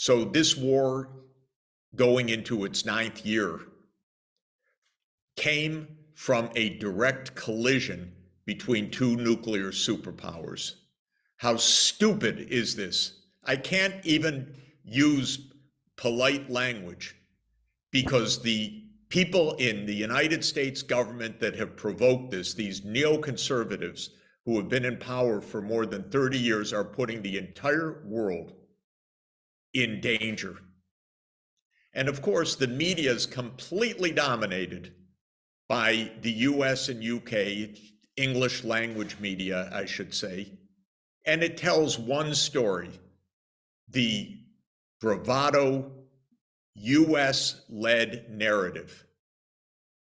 So this war, going into its 9th year, came from a direct collision between two nuclear superpowers. How stupid is this? I can't even use polite language because the people in the United States government that have provoked this, these neoconservatives who have been in power for more than 30 years, are putting the entire world in danger. And of course, the media is completely dominated by the US and UK, English language media, I should say. And it tells one story, the bravado US-led narrative.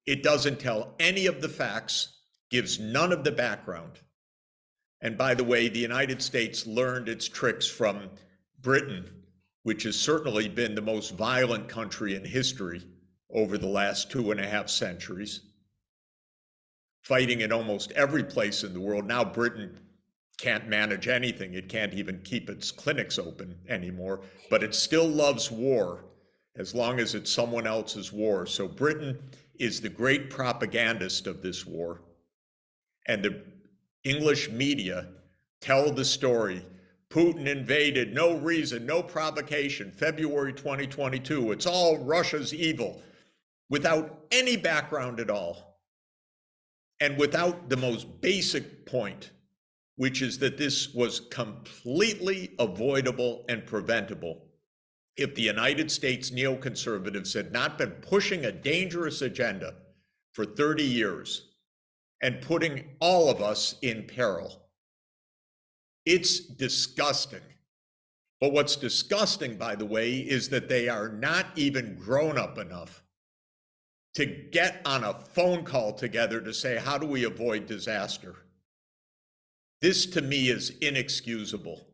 It doesn't tell any of the facts, gives none of the background. And by the way, the United States learned its tricks from Britain, which has certainly been the most violent country in history over the last 2.5 centuries, fighting in almost every place in the world. Now Britain can't manage anything. It can't even keep its clinics open anymore, but it still loves war as long as it's someone else's war. So Britain is the great propagandist of this war. And the English media tell the story. Putin invaded, no reason, no provocation, February 2022. It's all Russia's evil, without any background at all. And without the most basic point, which is that this was completely avoidable and preventable if the United States neoconservatives had not been pushing a dangerous agenda for 30 years and putting all of us in peril. It's disgusting. But what's disgusting, by the way, is that they are not even grown up enough to get on a phone call together to say, how do we avoid disaster? This to me is inexcusable.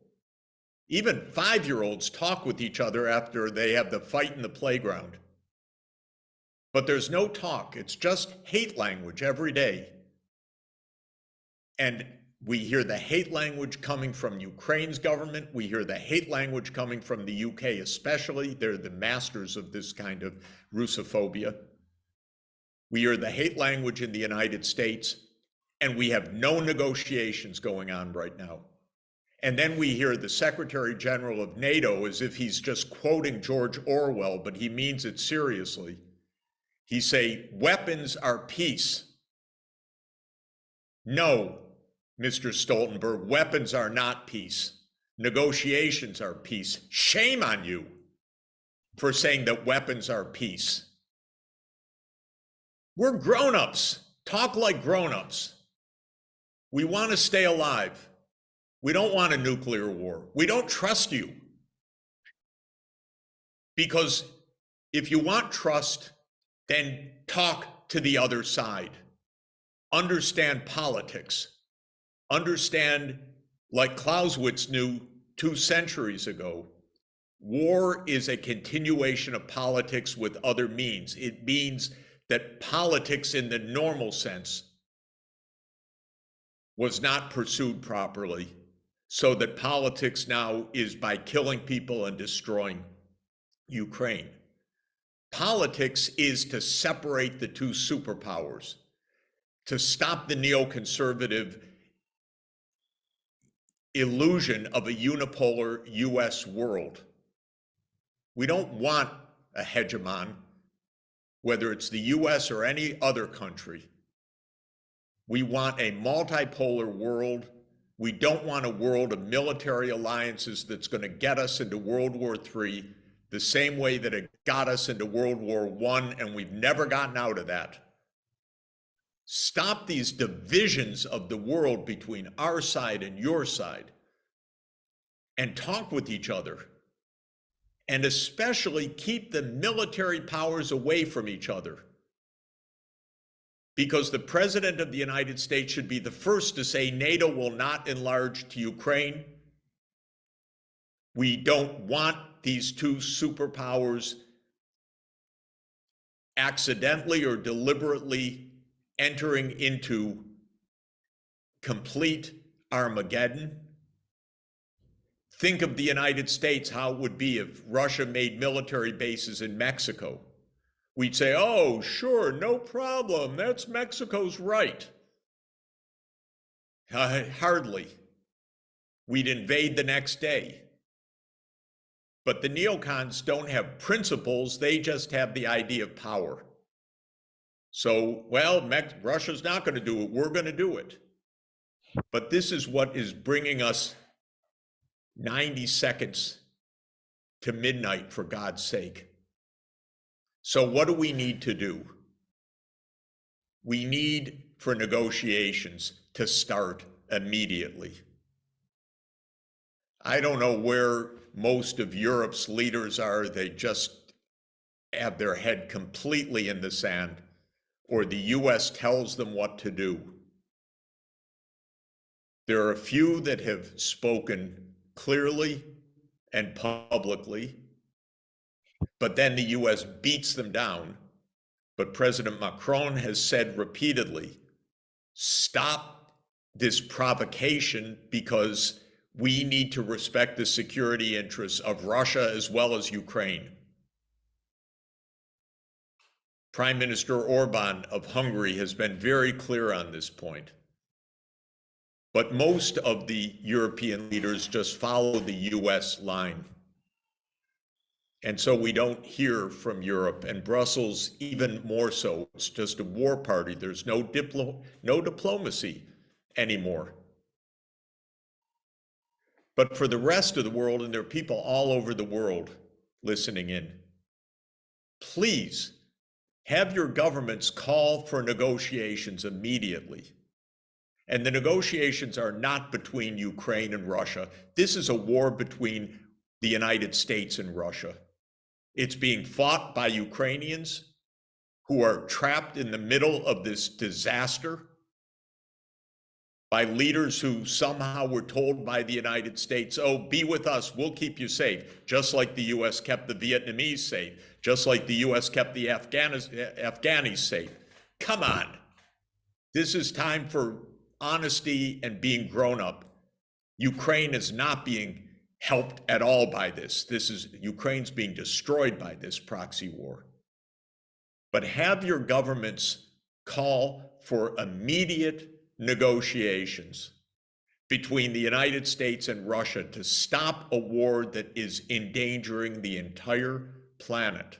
Even 5-year-olds talk with each other after they have the fight in the playground. But there's no talk. It's just hate language every day. And we hear the hate language coming from Ukraine's government. We hear the hate language coming from the UK especially. They're the masters of this kind of Russophobia. We hear the hate language in the United States, and we have no negotiations going on right now. And then we hear the Secretary General of NATO as if he's just quoting George Orwell, but he means it seriously. He say, weapons are peace. No, Mr. Stoltenberg, weapons are not peace. Negotiations are peace. Shame on you for saying that weapons are peace. We're grown-ups. Talk like grown-ups. We want to stay alive. We don't want a nuclear war. We don't trust you. Because if you want trust, then talk to the other side. Understand politics. Understand, like Clausewitz knew 2 centuries ago, war is a continuation of politics with other means. It means that politics in the normal sense was not pursued properly, so that politics now is by killing people and destroying Ukraine. Politics is to separate the two superpowers, to stop the neoconservative illusion of a unipolar US world. We don't want a hegemon, whether it's the US or any other country. We want a multipolar world. We don't want a world of military alliances that's going to get us into World War III the same way that it got us into World War I, and we've never gotten out of that. Stop these divisions of the world between our side and your side and talk with each other. And especially keep the military powers away from each other. Because the President of the United States should be the first to say NATO will not enlarge to Ukraine. We don't want these two superpowers accidentally or deliberately entering into complete Armageddon. Think of the United States, how it would be if Russia made military bases in Mexico. We'd say, oh, sure, no problem. That's Mexico's right. Hardly. We'd invade the next day. But the neocons don't have principles. They just have the idea of power. So, well, Russia's not going to do it. We're going to do it. But this is what is bringing us 90 seconds to midnight, for God's sake. So what do we need to do? We need for negotiations to start immediately. I don't know where most of Europe's leaders are. They just have their head completely in the sand, or the US tells them what to do. There are a few that have spoken clearly and publicly, but then the US beats them down. But President Macron has said repeatedly, stop this provocation, because we need to respect the security interests of Russia as well as Ukraine. Prime Minister Orban of Hungary has been very clear on this point. But most of the European leaders just follow the US line. And so we don't hear from Europe, and Brussels even more so. It's just a war party. There's no diplomacy anymore. But for the rest of the world, and there are people all over the world listening in, please have your governments call for negotiations immediately. And the negotiations are not between Ukraine and Russia. This is a war between the United States and Russia. It's being fought by Ukrainians who are trapped in the middle of this disaster, by leaders who somehow were told by the United States, oh, be with us, we'll keep you safe, just like the US kept the Vietnamese safe, just like the US kept the Afghanis safe. Come on. This is time for honesty and being grown up. Ukraine is not being helped at all by this. Ukraine's being destroyed by this proxy war. But have your governments call for immediate negotiations between the United States and Russia to stop a war that is endangering the entire planet.